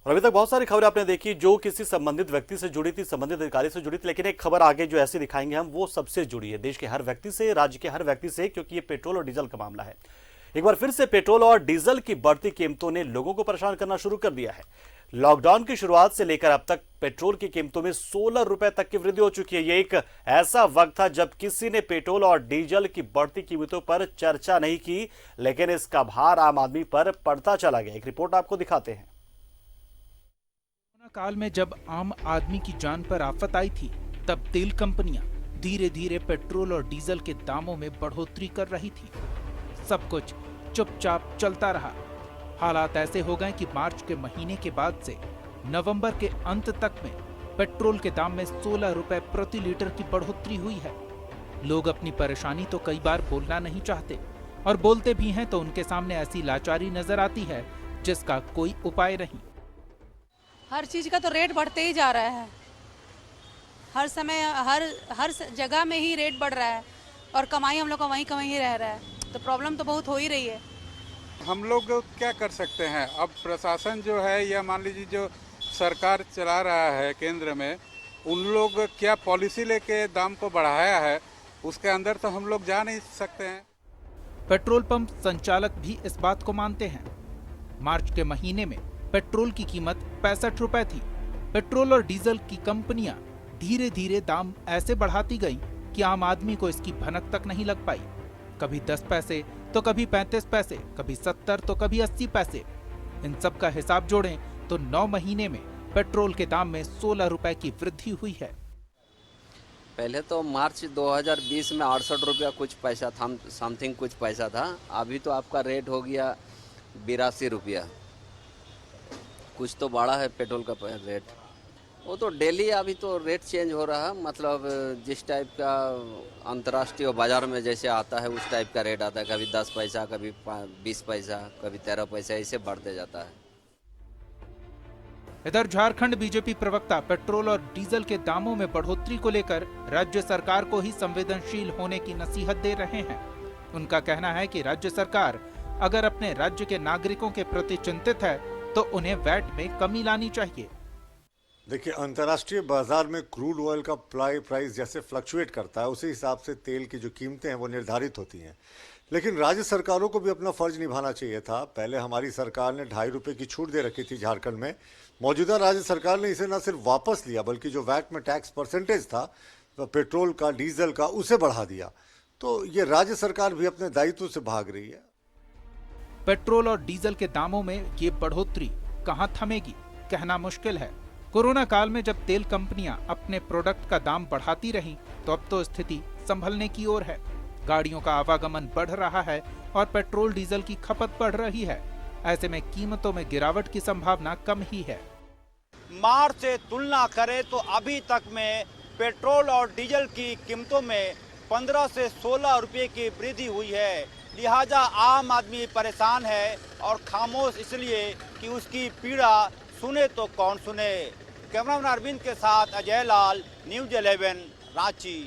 और अभी तक बहुत सारी खबरें आपने देखी जो किसी संबंधित व्यक्ति से जुड़ी थी, संबंधित अधिकारी से जुड़ी थी, लेकिन एक खबर आगे जो ऐसी दिखाएंगे हम, वो सबसे जुड़ी है देश के हर व्यक्ति से, राज्य के हर व्यक्ति से, क्योंकि ये पेट्रोल और डीजल का मामला है। एक बार फिर से पेट्रोल और डीजल की बढ़ती कीमतों ने लोगों को परेशान करना शुरू कर दिया है। लॉकडाउन की शुरुआत से लेकर अब तक पेट्रोल की कीमतों में 16 रुपए तक की वृद्धि हो चुकी है। ये एक ऐसा वक्त था जब किसी ने पेट्रोल और डीजल की बढ़ती कीमतों पर चर्चा नहीं की, लेकिन इसका भार आम आदमी पर पड़ता चला गया। एक रिपोर्ट आपको दिखाते हैं। कोरोना काल में जब आम आदमी की जान पर आफत आई थी, तब तेल कंपनियां धीरे धीरे पेट्रोल और डीजल के दामों में बढ़ोतरी कर रही थी। सब कुछ चुपचाप चलता रहा। हालात ऐसे हो गए कि मार्च के महीने के बाद से नवंबर के अंत तक में पेट्रोल के दाम में 16 रुपए प्रति लीटर की बढ़ोतरी हुई है। लोग अपनी परेशानी तो कई बार बोलना नहीं चाहते, और बोलते भी हैं तो उनके सामने ऐसी लाचारी नजर आती है जिसका कोई उपाय नहीं। हर चीज का तो रेट बढ़ते ही जा रहा है। हर समय हर जगह में ही रेट बढ़ रहा है, और कमाई हम लोग का वहीं कहीं ही रह रहा है, तो प्रॉब्लम तो बहुत हो ही रही है। हम लोग क्या कर सकते हैं? अब प्रशासन जो है, या मान लीजिए जो सरकार चला रहा है केंद्र में, उन लोग क्या पॉलिसी लेके दाम को बढ़ाया है, उसके अंदर तो हम लोग जा नहीं सकते हैं। पेट्रोल पंप संचालक भी इस बात को मानते हैं। मार्च के महीने में पेट्रोल की कीमत 65 रुपए थी। पेट्रोल और डीजल की कंपनियां धीरे धीरे दाम ऐसे बढ़ाती गईं कि आम आदमी को इसकी भनक तक नहीं लग पाई। कभी 10 पैसे तो कभी 35 पैसे, कभी 70 तो कभी 80 पैसे। इन सब का हिसाब जोड़ें तो 9 महीने में पेट्रोल के दाम में 16 रुपए की वृद्धि हुई है। पहले तो मार्च 2020 में 68 रुपया कुछ पैसा था, समथिंग कुछ पैसा था। अभी तो आपका रेट हो गया 82 रुपया। कुछ तो बढ़ा है पेट्रोल का रेट। वो तो डेली अभी तो रेट चेंज हो रहा है, मतलब जिस टाइप का अंतर्राष्ट्रीय बाजार में जैसे आता है उस टाइप का रेट आता है। कभी 10 पैसा, कभी 20 पैसा, कभी 13 पैसा, ऐसे बढ़ते जाता है। इधर झारखंड बीजेपी प्रवक्ता पेट्रोल और डीजल के दामों में बढ़ोतरी को लेकर राज्य सरकार को ही संवेदनशील होने की नसीहत दे रहे हैं। उनका कहना है कि राज्य सरकार अगर अपने राज्य के नागरिकों के प्रति चिंतित है तो उन्हें वैट में कमी लानी चाहिए। देखिए, अंतर्राष्ट्रीय बाजार में क्रूड ऑयल का प्राइस जैसे फ्लक्चुएट करता है, उसी हिसाब से तेल की जो कीमतें हैं वो निर्धारित होती हैं। लेकिन राज्य सरकारों को भी अपना फर्ज निभाना चाहिए था। पहले हमारी सरकार ने 2.5 रुपये की छूट दे रखी थी झारखंड में। मौजूदा राज्य सरकार ने इसे न सिर्फ वापस लिया, बल्कि जो वैट में टैक्स परसेंटेज था पेट्रोल का, डीजल का, उसे बढ़ा दिया। तो ये राज्य सरकार भी अपने दायित्व से भाग रही है। पेट्रोल और डीजल के दामों में ये बढ़ोतरी कहां थमेगी, कहना मुश्किल है। कोरोना काल में जब तेल कंपनियां अपने प्रोडक्ट का दाम बढ़ाती रहीं, तो अब तो स्थिति संभलने की ओर है। गाड़ियों का आवागमन बढ़ रहा है और पेट्रोल डीजल की खपत बढ़ रही है। ऐसे में कीमतों में गिरावट की संभावना कम ही है। मार्च से तुलना करें तो अभी तक में पेट्रोल और डीजल की कीमतों में 15 से 16 रुपये की वृद्धि हुई है। लिहाजा आम आदमी परेशान है, और खामोश इसलिए कि उसकी पीड़ा सुने तो कौन सुने। कैमरामैन अरविंद के साथ अजय लाल, न्यूज़ 11, रांची।